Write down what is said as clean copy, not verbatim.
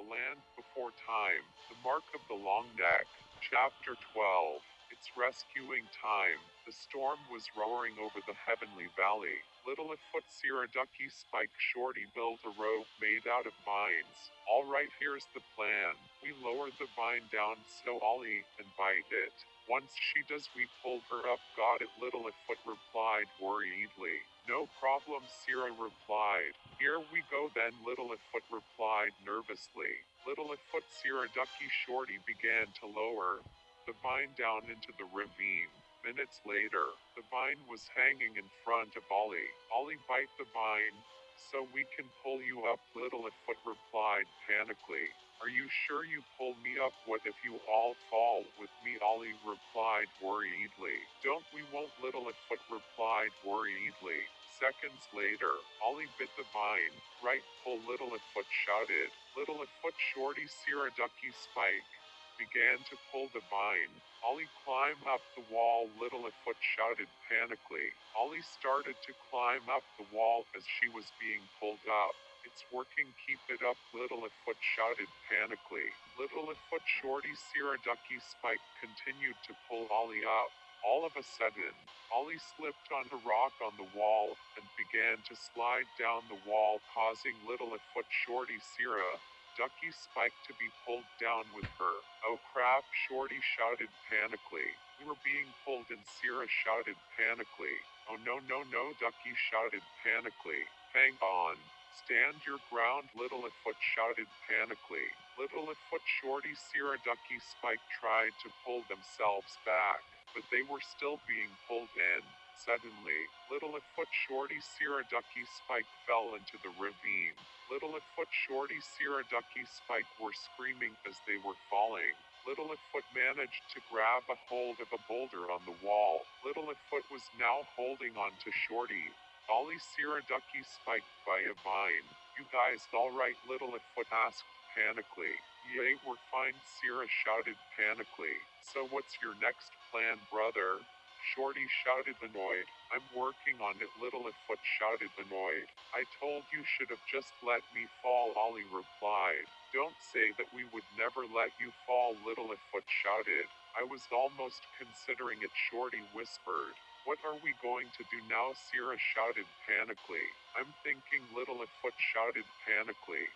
The Land Before Time, The Mark of the Longneck, Chapter 12. It's rescuing time. The storm was roaring over the heavenly valley. Littlefoot, Sierra Ducky, Spike, Shorty built a rope made out of vines. All right, here's the plan. We lower the vine down so Ollie can bite it. Once she does, we pull her up. Got it, Littlefoot replied worriedly. No problem, Sierra replied. Here we go then, Littlefoot replied nervously. Littlefoot, Sierra Ducky, Shorty began to lower the vine down into the ravine. Minutes later, the vine was hanging in front of Ollie. Ollie, bite the vine so we can pull you up, Littlefoot replied panically. Are you sure you pull me up? What if you all fall with me? Ollie replied worriedly. Don't, we won't, Littlefoot replied worriedly. Seconds later, Ollie bit the vine. Right, pull, Littlefoot shouted. Littlefoot, Shorty, Sierra Ducky, Spike began to pull the vine. Ollie, climb up the wall, Littlefoot shouted panically. Ollie started to climb up the wall as she was being pulled up. It's working, keep it up, Littlefoot shouted panically. Littlefoot, Shorty, Sierra Ducky, Spike continued to pull Ollie up. All of a sudden, Ollie slipped on a rock on the wall and began to slide down the wall, causing Littlefoot, Shorty, Sierra Ducky, Spike to be pulled down with her. Oh crap, Shorty shouted panically. We were being pulled and Sierra shouted panically. Oh no no no, Ducky shouted panically. Hang on. Stand your ground, Littlefoot shouted panically. Littlefoot, Shorty, Sierra Ducky, Spike tried to pull themselves back, but they were still being pulled in. Suddenly, Littlefoot, Shorty, Sierra Ducky, Spike fell into the ravine. Littlefoot, Shorty, Sierra Ducky, Spike were screaming as they were falling. Littlefoot managed to grab a hold of a boulder on the wall. Littlefoot was now holding on to Shorty. Ollie, Sierra Ducky, Spike by a vine. You guys alright? Littlefoot asked panically. Yay, we're fine, Sierra shouted panically. So what's your next plan, brother? Shorty shouted annoyed. I'm working on it, Littlefoot shouted annoyed. I told you should have just let me fall, Ollie replied. Don't say that, we would never let you fall, Littlefoot shouted. I was almost considering it, Shorty whispered. What are we going to do now? Sierra shouted panically. I'm thinking, Littlefoot shouted panically.